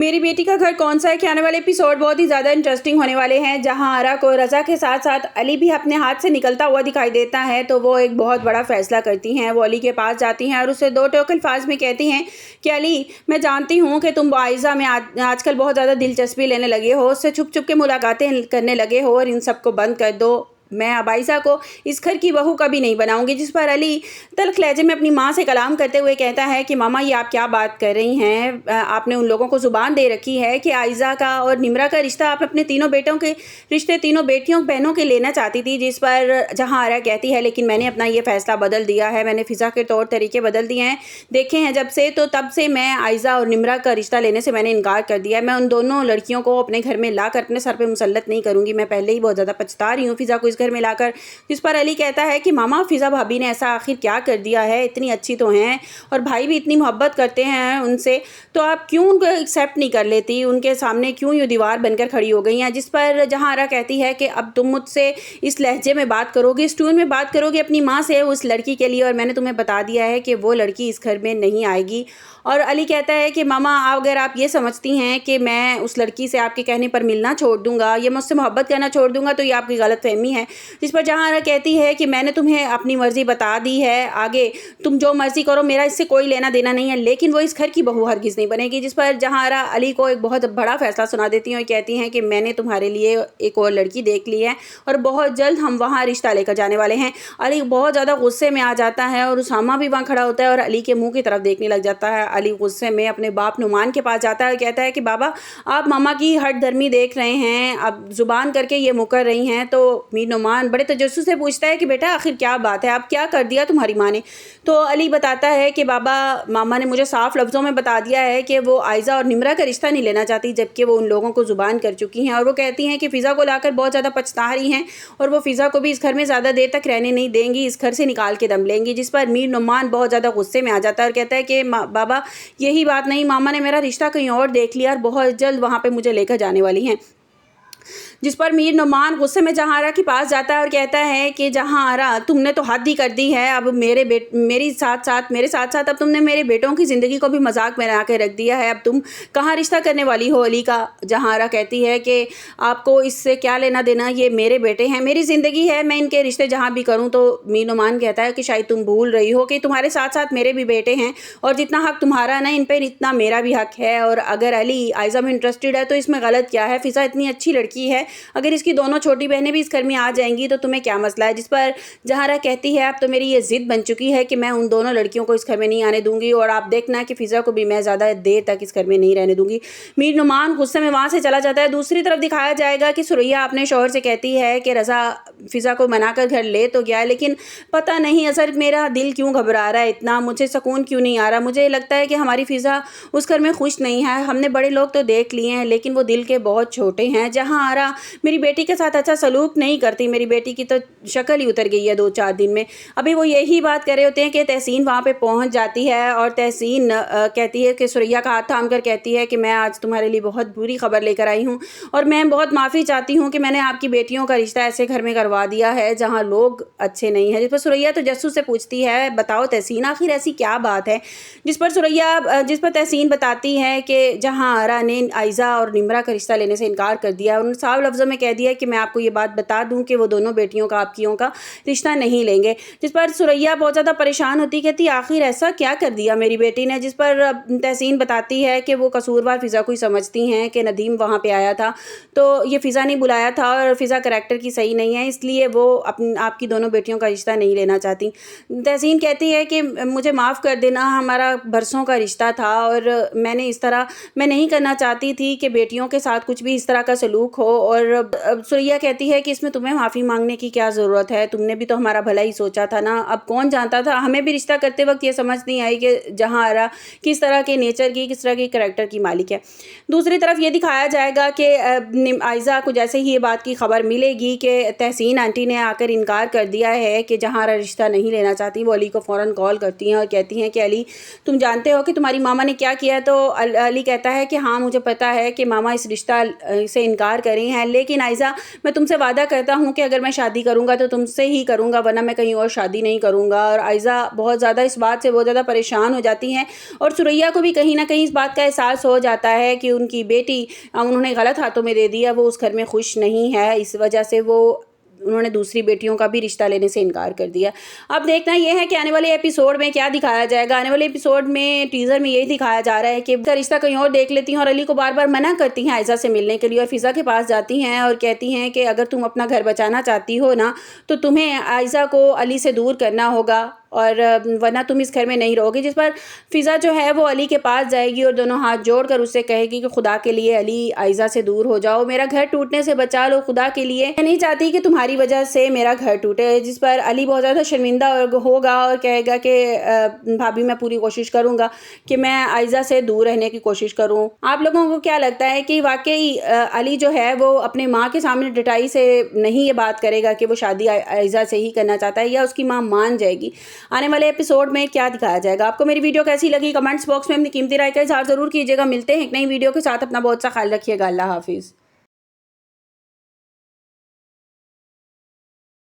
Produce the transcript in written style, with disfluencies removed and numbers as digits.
मेरी बेटी का घर कौन सा है कि आने वाले एपिसोड बहुत ही ज़्यादा इंटरेस्टिंग होने वाले हैं, जहां आरा को रज़ा के साथ साथ अली भी अपने हाथ से निकलता हुआ दिखाई देता है। तो वो एक बहुत बड़ा फैसला करती हैं। वो अली के पास जाती हैं और उसे दो टोक अल्फाज में कहती हैं कि अली, मैं जानती हूँ कि तुम आयज़ा में आजकल बहुत ज़्यादा दिलचस्पी लेने लगे हो, उससे छुप छुप के मुलाकातें करने लगे हो और इन सबको बंद कर दो। मैं अब आयज़ा को इस घर की बहू कभी नहीं बनाऊंगी। जिस पर अली तल्ख लहजे में अपनी माँ से कलाम करते हुए कहता है कि मामा, ये आप क्या बात कर रही हैं? आपने उन लोगों को ज़ुबान दे रखी है कि आयज़ा का और निमरा का रिश्ता आप अपने तीनों बेटों के रिश्ते तीनों बेटियों बहनों के लेना चाहती थी। जिस पर जहाँ आरा कहती है, लेकिन मैंने अपना ये फ़ैसला बदल दिया है, मैंने फ़िज़ा के तौर तरीके बदल दिए हैं, देखे हैं जब से, तो तब से मैं आयज़ा और निमरा का रिश्ता लेने से मैंने इनकार कर दिया है। मैं उन दोनों लड़कियों को अपने घर में लाकर अपने सर पर मुसल्लत नहीं करूँगी। मैं पहले ही बहुत ज़्यादा पछता रही हूँ फ़िज़ा को इस घर में लाकर। जिस पर अली कहता है कि मामा, फ़िज़ा भाभी ने ऐसा आखिर क्या कर दिया है? इतनी अच्छी तो हैं और भाई भी इतनी मोहब्बत करते हैं उनसे, तो आप क्यों उनको एक्सेप्ट नहीं कर लेती? उनके सामने क्यों ये दीवार बनकर खड़ी हो गई हैं? जिस पर जहाँ आरा कहती है कि अब तुम मुझसे इस लहजे में बात करोगे, इस टून में बात करोगे अपनी माँ से उस लड़की के लिए, और मैंने तुम्हें बता दिया है कि वो लड़की इस घर में नहीं आएगी। और अली कहता है कि मामा, अगर आप ये समझती हैं कि मैं उस लड़की से आपके कहने पर मिलना छोड़ दूंगा या मुझसे मोहब्बत करना छोड़ दूंगा, तो ये आपकी गलतफहमी है। जिस पर जहाँ आरा कहती है कि मैंने तुम्हें अपनी मर्ज़ी बता दी है, आगे तुम जो मर्ज़ी करो, मेरा इससे कोई लेना देना नहीं है, लेकिन वो इस घर की बहू हरगिज़ नहीं बनेगी। जिस पर जहाँ आरा अली को एक बहुत बड़ा फ़ैसला सुना देती हैं और कहती हैं कि मैंने तुम्हारे लिए एक और लड़की देख ली है और बहुत जल्द हम वहाँ रिश्ता लेकर जाने वाले हैं। अली बहुत ज़्यादा गुस्से में आ जाता है और उसामा भी वहाँ खड़ा होता है और अली के मुँह की तरफ देखने लग जाता है। अली गुस्से में अपने बाप नुमान के पास जाता है और कहता है कि बाबा, आप मामा की हट धर्मी देख रहे हैं, अब ज़ुबान करके ये मुकर रही हैं। तो मीर नुमान बड़े तजस्सुस से पूछता है कि बेटा, आखिर क्या बात है, अब क्या कर दिया तुम्हारी माँ ने? तो अली बताता है कि बाबा, मामा ने मुझे साफ लफ्ज़ों में बता दिया है कि वो आयज़ा और निमरा का रिश्ता नहीं लेना चाहती, जबकि वो उन लोगों को ज़ुबान कर चुकी हैं। और वो कहती हैं कि फ़िज़ा को लाकर बहुत ज़्यादा पछता रही हैं और वो फ़िज़ा को भी इस घर में ज़्यादा देर तक रहने नहीं देंगी, इस घर से निकाल के दम लेंगी। जिस पर मीर नुमान बहुत ज़्यादा गुस्से में आ जाता है और कहता है कि बाबा, यही बात नहीं, मामा ने मेरा रिश्ता कहीं और देख लिया और बहुत जल्द वहाँ पे मुझे लेकर जाने वाली हैं। जिस पर मीर नुमान गुस्से में जहाँ आरा के पास जाता है और कहता है कि जहाँ आरा, तुमने तो हद ही कर दी है। अब मेरे साथ साथ अब तुमने मेरे बेटों की ज़िंदगी को भी मजाक में बना के रख दिया है। अब तुम कहाँ रिश्ता करने वाली हो अली का? जहाँ आरा कहती है कि आपको इससे क्या लेना देना, ये मेरे बेटे हैं, मेरी ज़िंदगी है, मैं इनके रिश्ते जहाँ भी करूँ। तो मीर नुमान कहता है कि शायद तुम भूल रही हो कि तुम्हारे साथ साथ मेरे भी बेटे हैं और जितना हक तुम्हारा है ना इन पर, इतना मेरा भी हक है। और अगर अली आयज़ा में इंटरेस्टेड है तो इसमें गलत क्या है? फ़िज़ा इतनी अच्छी लड़की है, अगर इसकी दोनों छोटी बहनें भी इस घर में आ जाएंगी तो तुम्हें क्या मसला है? जिस पर जहारा कहती है, अब तो मेरी ये ज़िद बन चुकी है कि मैं उन दोनों लड़कियों को इस घर में नहीं आने दूंगी और आप देखना कि फ़िज़ा को भी मैं ज़्यादा देर तक इस घर में नहीं रहने दूंगी। मीर नुमान गुस्से में वहाँ से चला जाता है। दूसरी तरफ दिखाया जाएगा कि सुरैया अपने शौहर से कहती है कि रज़ा फ़िज़ा को मनाकर घर ले तो गया, लेकिन पता नहीं असर मेरा दिल क्यों घबरा रहा है इतना, मुझे सुकून क्यों नहीं आ रहा। मुझे लगता है कि हमारी फ़िज़ा उस घर में खुश नहीं है। हमने बड़े लोग तो देख लिए हैं, लेकिन वो दिल के बहुत छोटे हैं। जहाँ आरा मेरी बेटी के साथ अच्छा सलूक नहीं करती, मेरी बेटी की तो शक्ल ही उतर गई है 2-4 दिन में। अभी वो यही बात कर रहे होते हैं कि तहसीन वहाँ पे पहुँच जाती है और तहसीन कहती है कि सुरैया का हाथ थाम कर कहती है कि मैं आज तुम्हारे लिए बहुत बुरी खबर लेकर आई हूँ और मैं बहुत माफ़ी चाहती हूँ कि मैंने आपकी बेटियों का रिश्ता ऐसे घर में करवा दिया है जहाँ लोग अच्छे नहीं हैं। जिस पर सुरैया तो जस्सू से पूछती है, बताओ तहसीन, आखिर ऐसी क्या बात है? जिस पर तहसीन बताती है कि जहाँ आरा ने आयज़ा और निमरा का रिश्ता लेने से इनकार कर दिया। उन्होंने साफ लफ्ज़ों में कह दिया कि मैं आपको ये बात बता दूं कि वो दोनों बेटियों का आपकियों का रिश्ता नहीं लेंगे। जिस पर सुरैया बहुत ज़्यादा परेशान होती, कहती आखिर ऐसा क्या कर दिया मेरी बेटी ने? जिस पर तहसीन बताती है कि वो कसूरवार फ़िज़ा को ही समझती हैं कि नदीम वहाँ पे आया था तो ये फ़िज़ा ने बुलाया था और फ़िज़ा करैक्टर की सही नहीं है, इसलिए वो आपकी दोनों बेटियों का रिश्ता नहीं लेना चाहती। तहसीन कहती है कि मुझे माफ़ कर देना, हमारा बरसों का रिश्ता था और मैं नहीं करना चाहती थी कि बेटियों के साथ कुछ भी इस तरह का सलूक हो। और सुरैया कहती है कि इसमें तुम्हें माफ़ी मांगने की क्या ज़रूरत है, तुमने भी तो हमारा भला ही सोचा था ना। अब कौन जानता था, हमें भी रिश्ता करते वक्त ये समझ नहीं आई कि जहाँ आरा किस तरह के नेचर की, किस तरह की करैक्टर की मालिक है। दूसरी तरफ ये दिखाया जाएगा कि आयज़ा को जैसे ही ये बात की खबर मिलेगी कि तहसीन आंटी ने आकर इनकार कर दिया है कि जहाँ आरा रिश्ता नहीं लेना चाहती, वो अली को फ़ौरन कॉल करती हैं और कहती हैं कि अली, तुम जानते हो कि तुम्हारी मामा ने क्या किया? तो अली कहता है कि हाँ, मुझे पता है कि मामा इस रिश्ता से इनकार कर रही हैं, ہیں، لیکن عائزہ میں تم سے وعدہ کرتا ہوں کہ اگر میں شادی کروں گا تو تم سے ہی کروں گا، ورنہ میں کہیں اور شادی نہیں کروں گا۔ اور عائزہ بہت زیادہ اس بات سے بہت زیادہ پریشان ہو جاتی ہیں، اور ثریا کو بھی کہیں نہ کہیں اس بات کا احساس ہو جاتا ہے کہ ان کی بیٹی انہوں نے غلط ہاتھوں میں دے دیا، وہ اس گھر میں خوش نہیں ہے، اس وجہ سے انہوں نے دوسری بیٹیوں کا بھی رشتہ لینے سے انکار کر دیا۔ اب دیکھنا یہ ہے کہ آنے والے ایپیسوڈ میں کیا دکھایا جائے گا۔ آنے والے ایپیسوڈ میں ٹیزر میں یہی دکھایا جا رہا ہے کہ کا رشتہ کہیں اور دیکھ لیتی ہیں، اور علی کو بار بار منع کرتی ہیں عائزہ سے ملنے کے لیے، اور فضا کے پاس جاتی ہیں اور کہتی ہیں کہ اگر تم اپنا گھر بچانا چاہتی ہو نا تو تمہیں عائزہ کو علی سے دور کرنا ہوگا، اور ورنہ تم اس گھر میں نہیں رہو گی۔ جس پر فضا جو ہے وہ علی کے پاس جائے گی اور دونوں ہاتھ جوڑ کر اس سے کہے گی کہ خدا کے لیے علی عائزہ سے دور ہو جاؤ، میرا گھر ٹوٹنے سے بچا لو، خدا کے لیے میں نہیں چاہتی کہ تمہاری وجہ سے میرا گھر ٹوٹے۔ جس پر علی بہت زیادہ شرمندہ ہوگا اور کہے گا کہ بھابھی میں پوری کوشش کروں گا کہ میں عائزہ سے دور رہنے کی کوشش کروں۔ آپ لوگوں کو کیا لگتا ہے کہ واقعی علی جو ہے وہ اپنے ماں کے سامنے ڈٹائی سے نہیں یہ بات کرے گا کہ وہ شادی عائزہ سے ہی کرنا چاہتا ہے، یا اس کی ماں مان جائے گی؟ آنے والے ایپیسوڈ میں کیا دکھایا جائے گا؟ آپ کو میری ویڈیو کیسی لگی کمنٹس باکس میں اپنی قیمتی رائے کا اظہار ضرور کیجیے گا۔ ملتے ہیں ایک نئی ویڈیو کے ساتھ، اپنا بہت سا خیال رکھیے گا۔ اللہ حافظ۔